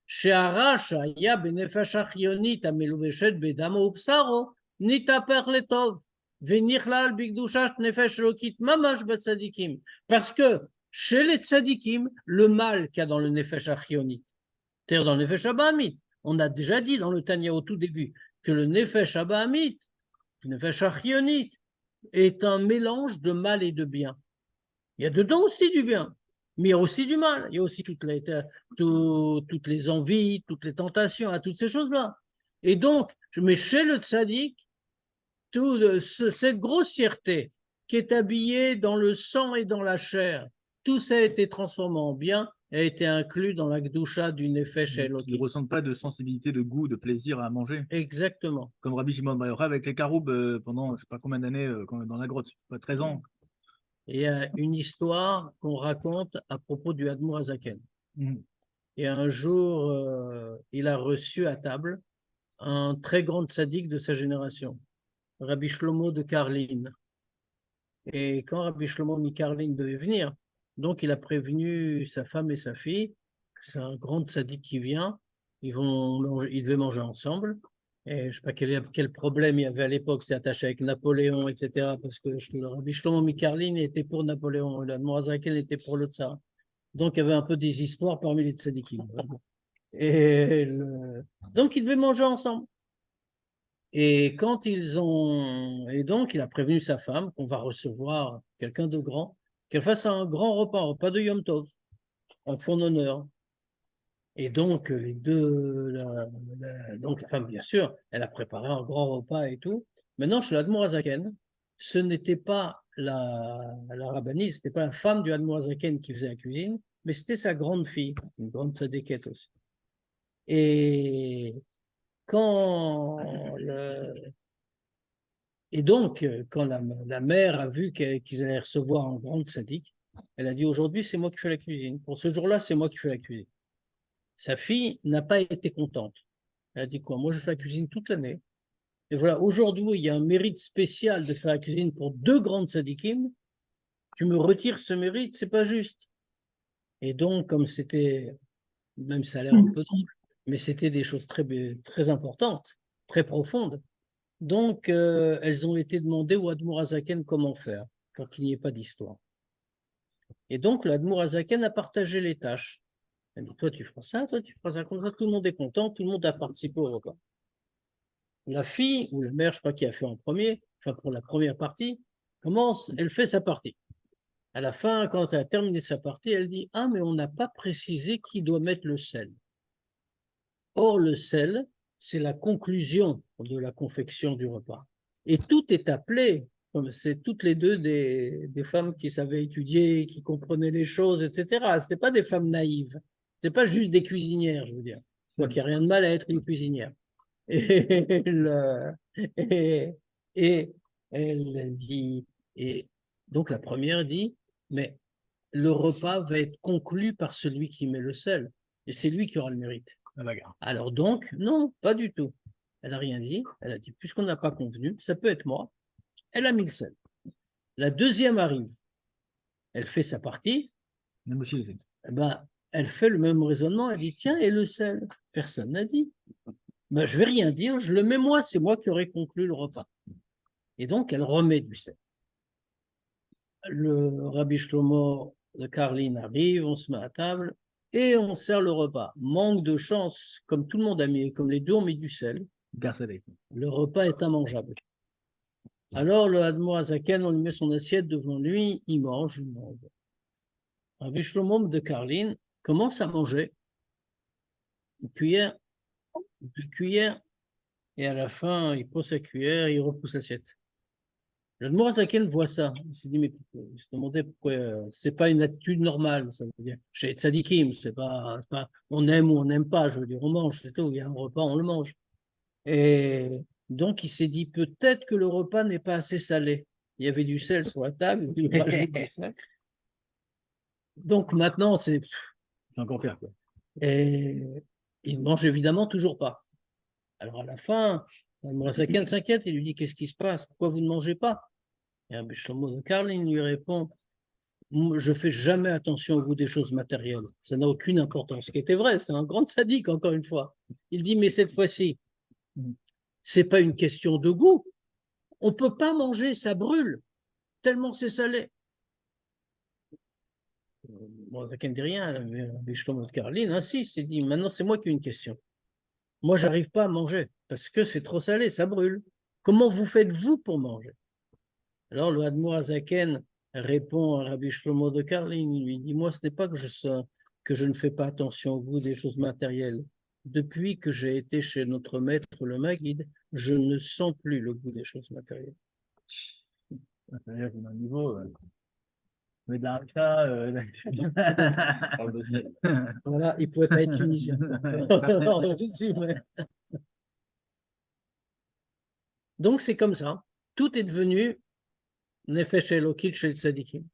She'arash haya benefesh achionit ameluveshet bedamo upsaro nitaper letov venichlal bigdushat nefesh elokit mamash batzadikim. Parce que chez les tzadikim, le mal qu'il y a dans le nefesh achionit, c'est-à-dire dans le nefesh abahamit, on a déjà dit dans le Tanya au tout début que le nefesh abahamit, le nefesh achionit, est un mélange de mal et de bien. Il y a dedans aussi du bien, mais il y a aussi du mal. Il y a aussi toutes les envies, toutes les tentations, toutes ces choses-là. Et donc, mais chez le tzaddik, cette grossièreté qui est habillée dans le sang et dans la chair, tout ça a été transformé en bien et a été inclus dans la gdusha du nefesh elokit. Ils ne ressentent pas de sensibilité, de goût, de plaisir à manger. Exactement. Comme Rabbi Shimon Bar Yochai avec les caroubes pendant je ne sais pas combien d'années dans la grotte, pas 13 ans. Il y a une histoire qu'on raconte à propos du Admour Azaken. Et un jour, il a reçu à table un très grand tzaddik de sa génération, Rabbi Shlomo de Karlin. Et quand Rabbi Shlomo de Karlin devait venir, donc il a prévenu sa femme et sa fille, c'est un grand tzaddik qui vient, ils devaient manger ensemble. Et je ne sais pas quel problème il y avait à l'époque, c'est attaché avec Napoléon, etc. Parce que Rabbi Shlomo Mikarlin était pour Napoléon, la Morazaken était pour le tsar. Donc il y avait un peu des histoires parmi les tzadikim. Donc ils devaient manger ensemble. Et donc il a prévenu sa femme qu'on va recevoir quelqu'un de grand, qu'elle fasse un grand repas de Yom Tov, en son honneur. Et donc, les deux, donc la femme, bien sûr, elle a préparé un grand repas et tout. Maintenant, chez l'Admour Azaken, ce n'était pas la rabbinite, ce n'était pas la femme du Admour Azaken qui faisait la cuisine, mais c'était sa grande fille, une grande tzadékette aussi. Et donc, quand la mère a vu qu'ils allaient recevoir un grand tzaddik, elle a dit aujourd'hui, c'est moi qui fais la cuisine. Pour ce jour-là, c'est moi qui fais la cuisine. Sa fille n'a pas été contente. Elle a dit quoi? Moi, je fais la cuisine toute l'année. Et voilà, aujourd'hui, il y a un mérite spécial de faire la cuisine pour deux grandes tzadikim. Tu me retires ce mérite, c'est pas juste. Et donc, comme c'était, même ça a l'air un peu drôle, mais c'était des choses très, très importantes, très profondes. Donc, elles ont été demandées au Admour Azaken comment faire pour qu'il n'y ait pas d'histoire. Et donc, l'Admour Azaken a partagé les tâches. Elle dit, toi, tu feras ça, toi, tu feras ça. Comme ça, tout le monde est content, tout le monde a participé au repas. La fille, ou la mère, je ne sais pas qui a fait en premier, enfin, pour la première partie, commence, elle fait sa partie. À la fin, quand elle a terminé sa partie, elle dit, ah, mais on n'a pas précisé qui doit mettre le sel. Or, le sel, c'est la conclusion de la confection du repas. Et tout est appelé, comme c'est toutes les deux des femmes qui savaient étudier, qui comprenaient les choses, etc. Ce n'étaient pas des femmes naïves. Ce n'est pas juste des cuisinières, je veux dire. Quoi qu'il n'y a rien de mal à être une cuisinière. Et elle dit, et donc la première dit, mais le repas va être conclu par celui qui met le sel. Et c'est lui qui aura le mérite. Alors donc, non, pas du tout. Elle n'a rien dit. Elle a dit, puisqu'on n'a pas convenu, ça peut être moi. Elle a mis le sel. La deuxième arrive. Elle fait sa partie. Même aussi le sel. Eh ben, elle fait le même raisonnement. Elle dit, tiens, et le sel? Personne n'a dit. Ben, je ne vais rien dire, je le mets moi, c'est moi qui aurais conclu le repas. Et donc, elle remet du sel. Le Rabbi Shlomo de Karlin arrive, on se met à table et on sert le repas. Manque de chance, comme tout le monde a mis, comme les deux ont mis du sel, le repas est immangeable. Alors le Admour Azaken, on lui met son assiette devant lui, il mange. Rabbi Shlomo de Karlin commence à manger une cuillère, deux cuillères, et à la fin, il pose sa cuillère, il repousse l'assiette. Le Mourazaken voit ça. Il s'est dit, mais il se demandait pourquoi c'est pas une attitude normale. Ça veut dire, chez Tzadikim, c'est pas on aime ou on n'aime pas. Je veux dire, on mange, c'est tout. Il y a un repas, on le mange. Et donc, il s'est dit, peut-être que le repas n'est pas assez salé. Il y avait du sel sur la table, il rajoute du sel. Donc maintenant, C'est encore pire, quoi. et il ne mange évidemment toujours pas. Alors à la fin, le Mourazaken s'inquiète, il lui dit, qu'est-ce qui se passe? Pourquoi vous ne mangez pas? Et Rabbi Shlomo de Karlin lui répond, je fais jamais attention au goût des choses matérielles. Ça n'a aucune importance. Ce qui était vrai, c'est un grand sadique, encore une fois. Il dit, mais cette fois-ci, c'est pas une question de goût. On peut pas manger, ça brûle, tellement c'est salé. Bon, ça ne dit rien, Rabbi Shlomo de Karlin insiste, il dit, maintenant c'est moi qui ai une question. Moi, j'arrive pas à manger parce que c'est trop salé, ça brûle. Comment vous faites-vous pour manger? Alors le Admour Azaken répond à Rabbi Shlomo de Karlin, il lui dit, moi, ce n'est pas que je ne fais pas attention au goût des choses matérielles. Depuis que j'ai été chez notre maître, le Maguide, je ne sens plus le goût des choses matérielles. C'est-à-dire qu'on a un niveau. Mais dans ça, Voilà, il ne pouvait pas être tunisien. Donc, c'est comme ça. Tout est devenu Nefesh Elokit chez le Tzadikim.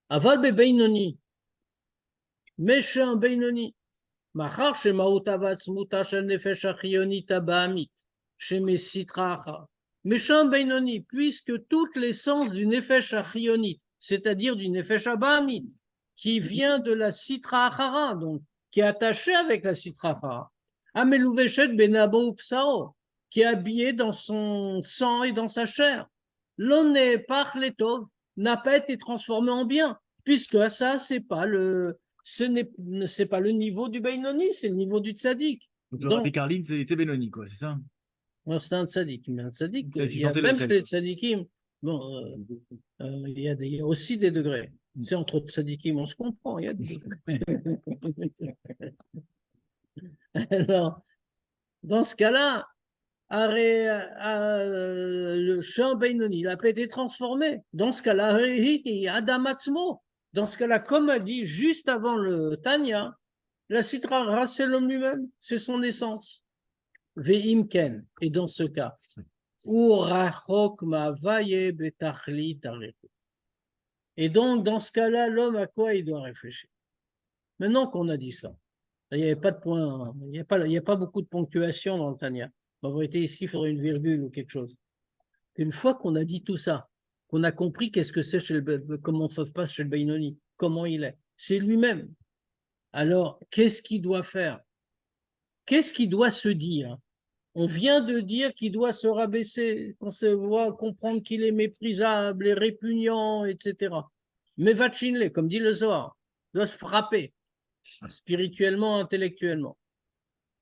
Aval be Beinoni. Méchant Beinoni. Machar shemaut avatzmuta shel nefesh achionit abamit. Sheme sitracha. Méchant Beinoni, puisque toute l'essence du nefesh achionit, c'est-à-dire du nefesh abamit, qui vient de la sitra achara, donc qui est attaché avec la sitra achara, amelouveshet benabo upsao, qui est habillé dans son sang et dans sa chair. L'one par letov n'a pas été transformé en bien, puisque ça, c'est pas le niveau du Beinoni, c'est le niveau du tzaddik. donc le Rabbi Karlin, c'était Benoni, quoi, c'est ça? Non, c'est un tzaddik, mais un tzaddik, C'est il y a chanter le même sel, chez les quoi. tzaddikim, bon, il y a aussi des degrés. C'est entre tzaddikim, on se comprend, il y a des degrés. Alors, dans ce cas-là, le champ Beinoni, il a pas été transformé. Dans ce cas-là, Adamatzmo. Dans ce cas-là, comme a dit juste avant le Tanya, la citra ra, c'est l'homme lui-même, c'est son essence. Ve'imken. Et dans ce cas, urachok ma'vaye betachlit arechut. Et donc, dans ce cas-là, l'homme, à quoi il doit réfléchir? Maintenant qu'on a dit ça, il n'y avait pas de point, il n'y a pas beaucoup de ponctuation dans le Tanya. En vérité, ici, il faudrait une virgule ou quelque chose. Une fois qu'on a dit tout ça, qu'on a compris qu'est-ce que c'est comment ça se passe chez le Beinoni, comment il est, c'est lui-même. Alors, qu'est-ce qu'il doit faire? Qu'est-ce qu'il doit se dire? On vient de dire qu'il doit se rabaisser, concevoir, comprendre qu'il est méprisable et répugnant, etc. Mais vachinle, comme dit le Zohar, doit se frapper, spirituellement, intellectuellement.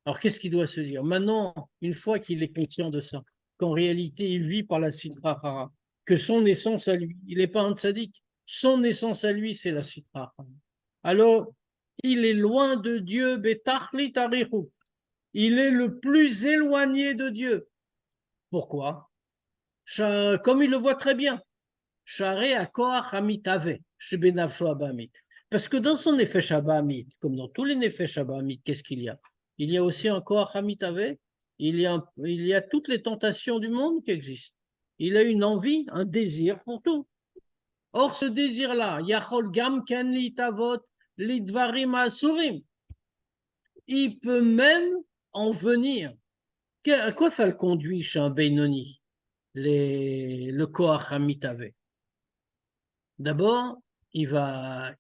Alors, qu'est-ce qu'il doit se dire? Maintenant, une fois qu'il est conscient de ça, qu'en réalité, il vit par la Sitra Hara, que son essence à lui, il n'est pas un tzaddik, son essence à lui, c'est la Sitra Hara. Alors, il est loin de Dieu, Betachlit Arichu. Il est le plus éloigné de Dieu. Pourquoi? Comme il le voit très bien. Parce que dans son Nefesh Abamit, comme dans tous les Nefesh Abamit, qu'est-ce qu'il y a? Il y a aussi un Koach Hamitave, il y a toutes les tentations du monde qui existent. Il a une envie, un désir pour tout. Or, ce désir-là, Yachol Gam Ken Litavot Lidvarim Asurim, il peut même en venir. À quoi ça le conduit chez un Beinoni, le Koach Hamitave? D'abord, ça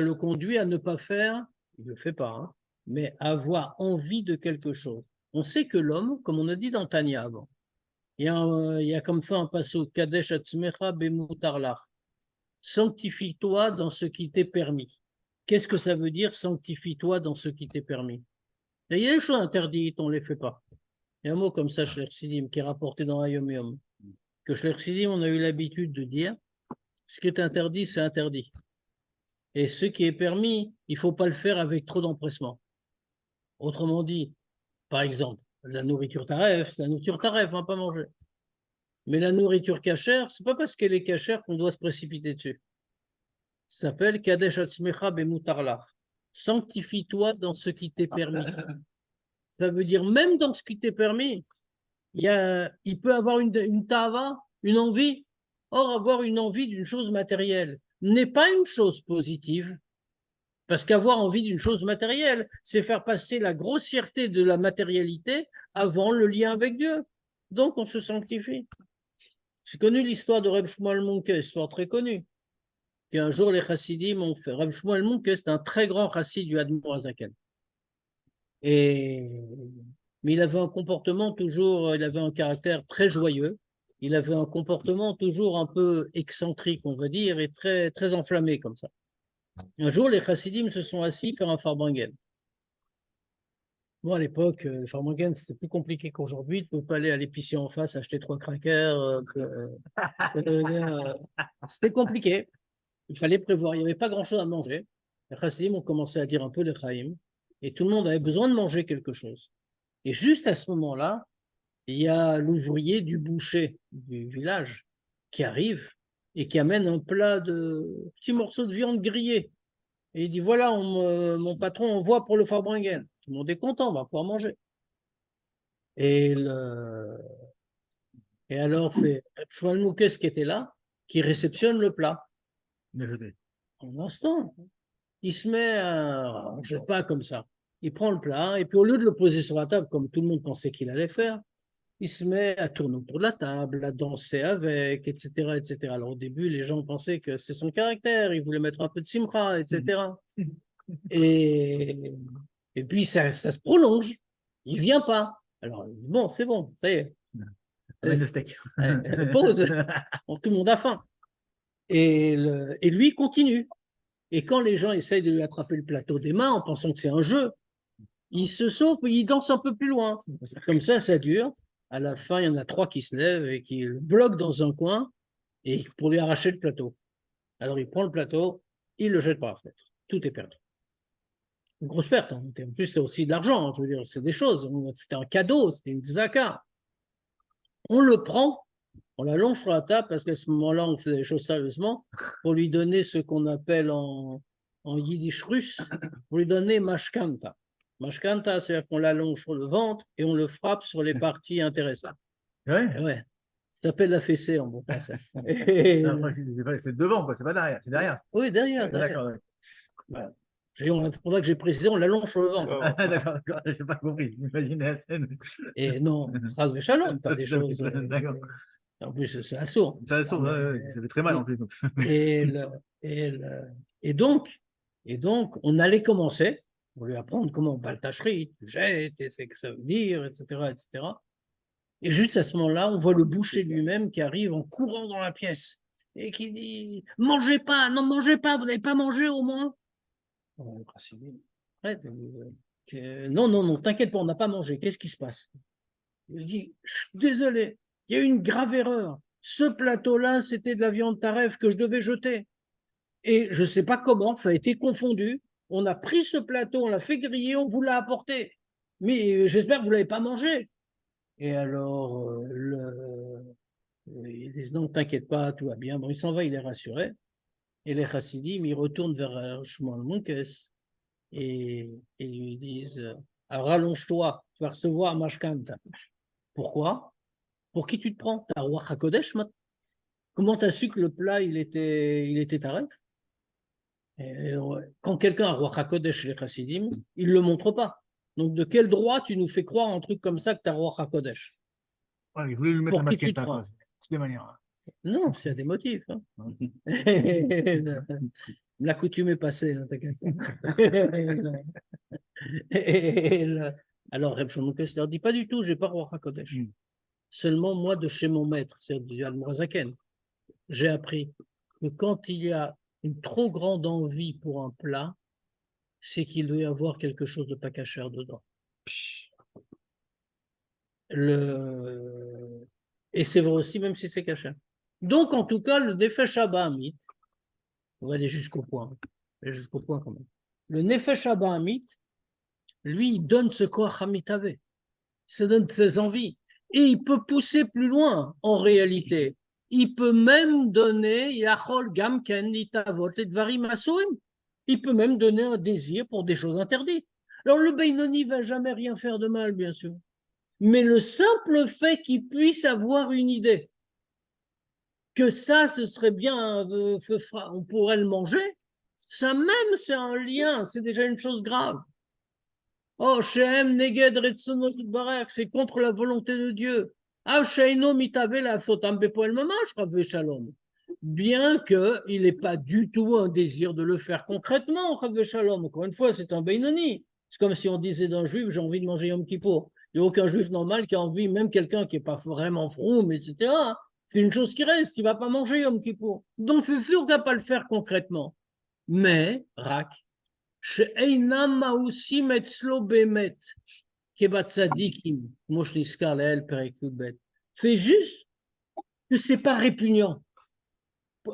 le conduit à ne pas faire, il ne le fait pas, hein, mais à avoir envie de quelque chose. On sait que l'homme, comme on a dit dans Tanya avant, il y a comme ça un passage, Kadesh atzmecha bemutarlach. Sanctifie-toi dans ce qui t'est permis. Qu'est-ce que ça veut dire, sanctifie-toi dans ce qui t'est permis? Il y a des choses interdites, on ne les fait pas. Il y a un mot comme ça, Shler Sidim, qui est rapporté dans Hayom Yom, que Shler Sidim, on a eu l'habitude de dire, ce qui est interdit, c'est interdit. Et ce qui est permis, il ne faut pas le faire avec trop d'empressement. Autrement dit, par exemple, la nourriture taref, c'est la nourriture taref, on ne va pas manger. Mais la nourriture cachère, c'est pas parce qu'elle est cachère qu'on doit se précipiter dessus. Ça s'appelle Kadesh Atzmecha Bemutarlach. Sanctifie-toi dans ce qui t'est permis. Ça veut dire même dans ce qui t'est permis, il peut avoir une tava, une envie. Or, avoir une envie d'une chose matérielle n'est pas une chose positive. Parce qu'avoir envie d'une chose matérielle, c'est faire passer la grossièreté de la matérialité avant le lien avec Dieu. Donc, on se sanctifie. J'ai connu l'histoire de Reb Shmuel Munke, histoire très connue. Qu'un jour, les chassidim ont fait. Reb Shmuel Munke, c'est un très grand chassid du Admor Hazaken. Mais il avait un comportement toujours, il avait un caractère très joyeux. Il avait un comportement toujours un peu excentrique, on va dire, et très, très enflammé comme ça. Un jour, les chassidim se sont assis faire un farbrengen. Bon, à l'époque, le farbrengen, c'était plus compliqué qu'aujourd'hui. Tu ne peux pas aller à l'épicier en face, acheter 3 crackers. C'était compliqué. Il fallait prévoir. Il n'y avait pas grand-chose à manger. Les chassidim ont commencé à dire un peu les chaim. Et tout le monde avait besoin de manger quelque chose. Et juste à ce moment-là, il y a l'ouvrier du boucher du village qui arrive et qui amène un plat de petits morceaux de viande grillée. Et il dit, voilà, mon patron envoie pour le farbrengen. Tout le monde est content, on va pouvoir manger. Et alors, c'est Shmuel Moukes qui était là, qui réceptionne le plat. En instant, il se met à... On ne jette pas comme ça. Il prend le plat, et puis au lieu de le poser sur la table, comme tout le monde pensait qu'il allait faire, il se met à tourner autour de la table, à danser avec, etc., etc. Alors au début, les gens pensaient que c'est son caractère, il voulait mettre un peu de simcha, etc. Et puis ça se prolonge, il ne vient pas. Alors, bon, c'est bon, ça y est. Le steak. Pause, tout le monde a faim. Et lui, il continue. Et quand les gens essayent de lui attraper le plateau des mains en pensant que c'est un jeu, il se sauve, il danse un peu plus loin. Comme ça dure. À la fin, il y en a 3 qui se lèvent et qui le bloquent dans un coin et pour lui arracher le plateau. Alors il prend le plateau, il le jette par la fenêtre. Tout est perdu. Une grosse perte. Hein. En plus, c'est aussi de l'argent. Hein. Je veux dire, c'est des choses. C'était un cadeau, c'était une zaka. On le prend, on l'allonge sur la table parce qu'à ce moment-là, on fait les choses sérieusement pour lui donner ce qu'on appelle en yiddish russe, pour lui donner mashkanta. Mashkanta, c'est-à-dire qu'on l'allonge sur le ventre et on le frappe sur les parties intéressantes. Ouais. Ça s'appelle la fessée en bon français. C'est devant, quoi. C'est pas derrière. C'est derrière. Oui, derrière. D'accord. Voilà. C'est pour ça que j'ai précisé, on l'allonge sur le ventre. D'accord, j'ai pas compris. Imaginez la scène. Et non, phrase de chalon, pas des choses. D'accord. En plus, c'est assourd. C'est assourd, ça fait très mal en plus. Et donc, on allait commencer, on lui apprendre comment on bat le tâcherie, tu jettes, et c'est que ça veut dire, etc., etc. Et juste à ce moment-là, on voit le boucher lui-même qui arrive en courant dans la pièce et qui dit « Mangez pas, non, mangez pas, vous n'avez pas mangé au moins ?» Non, non, non, t'inquiète pas, on n'a pas mangé, qu'est-ce qui se passe? Il dit « Désolé, il y a eu une grave erreur. Ce plateau-là, c'était de la viande taref que je devais jeter. Et je ne sais pas comment, ça a été confondu. On a pris ce plateau, on l'a fait griller, on vous l'a apporté. Mais j'espère que vous ne l'avez pas mangé. » Et alors, ils disent non, t'inquiète pas, tout va bien. Bon, il s'en va, il est rassuré. Et les chassidim, ils retournent vers Shmuel Moukes et lui disent rallonge-toi, tu vas recevoir Mashkanta. Pourquoi? Pour qui tu te prends? T'as roi HaKodesh maintenant? Comment t'as su que le plat, il était taref? Quand quelqu'un a roi HaKodesh chez les chassidim, il ne le montre pas. Donc, de quel droit tu nous fais croire un truc comme ça que tu as roi HaKodesh? Ouais, il voulait lui mettre Pour la qui tu te maquette, prends? de toutes les manières. Non, c'est des motifs. Hein. L'accoutume est passée, hein, t'inquiète pas. Alors, Reb Shlomo Kess leur dit pas du tout, j'ai pas roi HaKodesh. Seulement, moi, de chez mon maître, c'est du Admorazaken, j'ai appris que quand il y a une trop grande envie pour un plat, c'est qu'il doit y avoir quelque chose de pas cachère dedans. Et c'est vrai aussi, même si c'est caché. Donc, en tout cas, le Nefesh Hamit, on va aller jusqu'au point. Jusqu'au point quand même. Le Nefesh Hamit, lui, il donne ce qu'Oach Hamit avait. Ça donne ses envies. Et il peut pousser plus loin, en réalité. Il peut même donner, Yachol Gamken, Litavot, et Dvarim Asoim. Il peut même donner un désir pour des choses interdites. Alors le Beinoni ne va jamais rien faire de mal, bien sûr. Mais le simple fait qu'il puisse avoir une idée que ça, ce serait bien, on pourrait le manger, ça même, c'est un lien, c'est déjà une chose grave. Oh, Shem Neged Retsono Yitbarach, c'est contre la volonté de Dieu. Ah, Sheino Mitave la Sotam Bepoel Mamash, Rabbe Shalom. Bien qu'il n'ait pas du tout un désir de le faire concrètement, Rabbe Shalom. Encore une fois, c'est un Beinoni. C'est comme si on disait d'un juif, j'ai envie de manger Yom Kippour. Il n'y a aucun juif normal qui a envie, même quelqu'un qui n'est pas vraiment froum, etc. C'est une chose qui reste, il ne va pas manger Yom Kippour. Donc, c'est sûr qu'il ne va pas le faire concrètement. Mais, Rak, שאינם מאוסים אצלו באמת, כבצדיקים, כמו שנזכר לעיל פרק י"ב. C'est juste que c'est pas répugnant.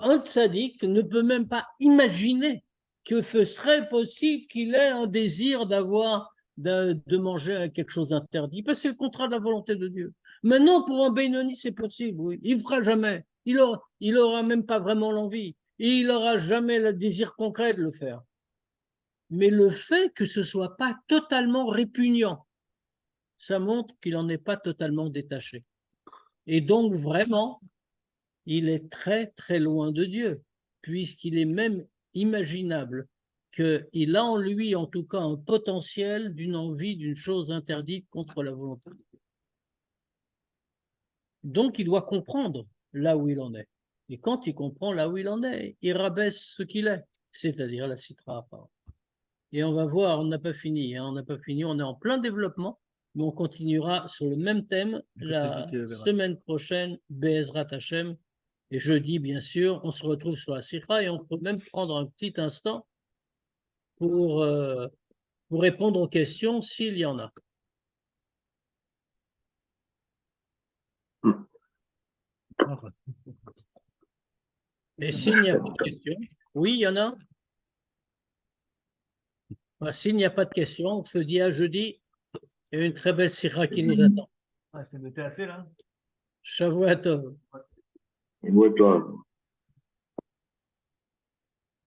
Un tzaddik ne peut même pas imaginer que ce serait possible qu'il ait un désir de manger quelque chose d'interdit, parce que c'est le contraire de la volonté de Dieu. Maintenant, pour un Beinoni, c'est possible, oui. Il ne fera jamais. Il aura même pas vraiment l'envie. Et il n'aura jamais le désir concret de le faire. Mais le fait que ce ne soit pas totalement répugnant, ça montre qu'il n'en est pas totalement détaché. Et donc, vraiment, il est très, très loin de Dieu, puisqu'il est même imaginable qu'il a en lui, en tout cas, un potentiel d'une envie d'une chose interdite contre la volonté de Dieu. Donc, il doit comprendre là où il en est. Et quand il comprend là où il en est, il rabaisse ce qu'il est, c'est-à-dire la citra à part. Et on va voir, on n'a pas fini, on n'a pas fini, on est en plein développement, mais on continuera sur le même thème la semaine prochaine, Be'ezrat Hashem, et jeudi, bien sûr, on se retrouve sur la Sikha et on peut même prendre un petit instant pour répondre aux questions s'il y en a. Et s'il n'y a pas de questions, oui, il y en a. S'il n'y a pas de questions, on se dit à jeudi. Il y a une très belle Sikha qui nous attend. Ah, c'est noté assez là. Shavuot Tov. Shavuot Tov.